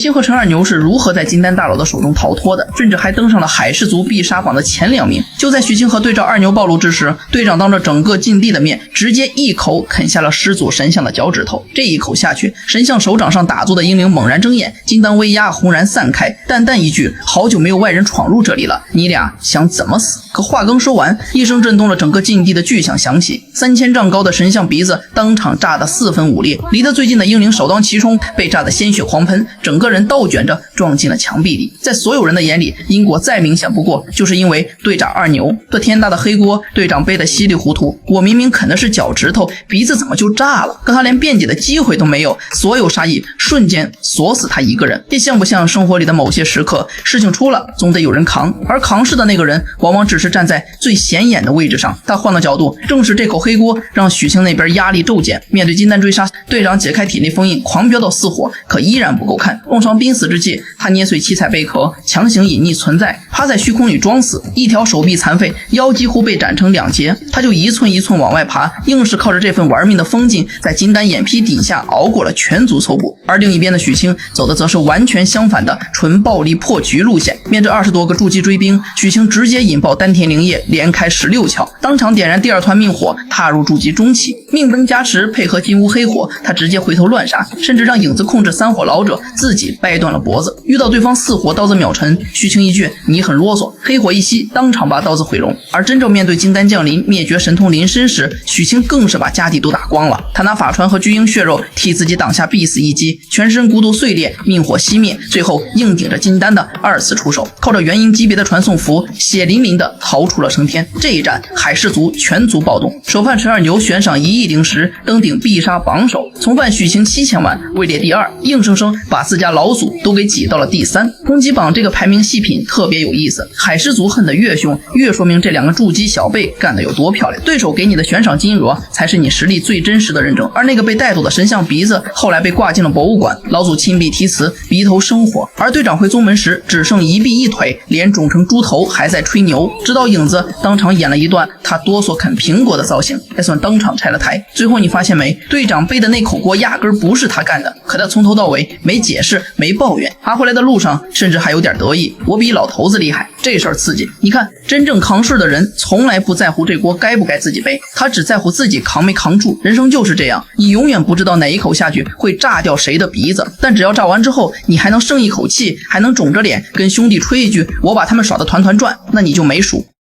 星和陈二牛是如何在金丹大佬的手中逃脱的，甚至还登上了海氏族必杀榜的前2名。就在许昕和队长二牛暴露之时，队长当着整个禁地的面，直接一口啃下了师祖神像的脚趾头。这一口下去，神像手掌上打坐的英灵猛然睁眼，金丹威压轰然散开，淡淡一句：好久没有外人闯入这里了，你俩想怎么死？可话刚说完，一声震动了整个禁地的巨响响起，3000丈高的神像鼻子当场炸得4分5裂，离得最近的英灵首当其冲，被炸得鲜血狂喷，整个人倒卷着撞进了墙壁里。在所有人的眼里，因果再明显不过，就是因为队长二牛，这天大的黑锅队长背得稀里糊涂。我明明啃的是脚趾头，鼻子怎么就炸了？可他连辩解的机会都没有，所有杀意瞬间锁死他一个人。这像不像生活里的某些时刻，事情出了总得有人扛，而扛事的那个人往往只是站在最显眼的位置上。他换个角度，正是这口黑锅让许昕那边压力骤减。面对金丹追杀，队长解开体内封印，狂飙到4火，可依然不够看。用上濒死之际，他捏碎七彩贝壳，强行隐匿存在，趴在虚空里装死，一条手臂残废，腰几乎被斩成2截，他就一寸一寸往外爬，硬是靠着这份玩命的疯劲，在金丹眼皮底下熬过了全族搜捕。而另一边的许昕走的则是完全相反的纯暴力破局路线。面对20多个筑基追兵，许昕直接引爆丹田灵液，连开16窍，当场点燃第2团命火，踏入筑基中期。命灯加持配合金乌黑火，他直接回头乱杀，甚至让影子控制3火老者自己掰断了脖子。遇到对方4火刀子秒沉，许昕一句你很啰嗦，黑火一吸，当场把刀子毁容。而真正面对金丹降临，灭绝神通临身时，许昕更是把家底都打光了。他拿法传和巨婴血肉替自己挡下必死一击，全身骨头碎裂，命火熄灭，最后硬顶着金丹的2次出手，靠着元婴级别的传送符，血淋淋的逃出了升天。这一战，海氏族全族暴动，首犯陈二牛悬赏1亿灵石，登顶必杀榜首，从犯许昕7000万，位列第2，硬生生把自家老祖都给挤到了第3。攻击榜这个排名细品特别有意思，海氏族恨得越凶，越说明这2个筑基小辈干得有多漂亮。对手给你的悬赏金额才是你实力最真实的认证。而那个被带走的神像鼻子后来被挂进了博物馆，老祖亲笔题词，鼻头生火。而队长回宗门时只剩1臂1腿，脸肿成猪头，还在吹牛，直到影子当场演了一段他哆嗦啃苹果的造型，才算当场拆了台。最后你发现没，队长背的那口锅压根不是他干的，可他从头到尾没解释没抱怨，爬回来的路上甚至还有点得意，我比老头子厉害，这事儿刺激。你看真正扛事的人从来不在乎这锅该不该自己背，他只在乎自己扛没扛住。人生就是这样，你永远不知道哪一口下去会炸掉谁的鼻子，但只要炸完之后你还能剩一口气，还能肿着脸跟兄弟吹一句我把他们耍得团团转，那你就没输。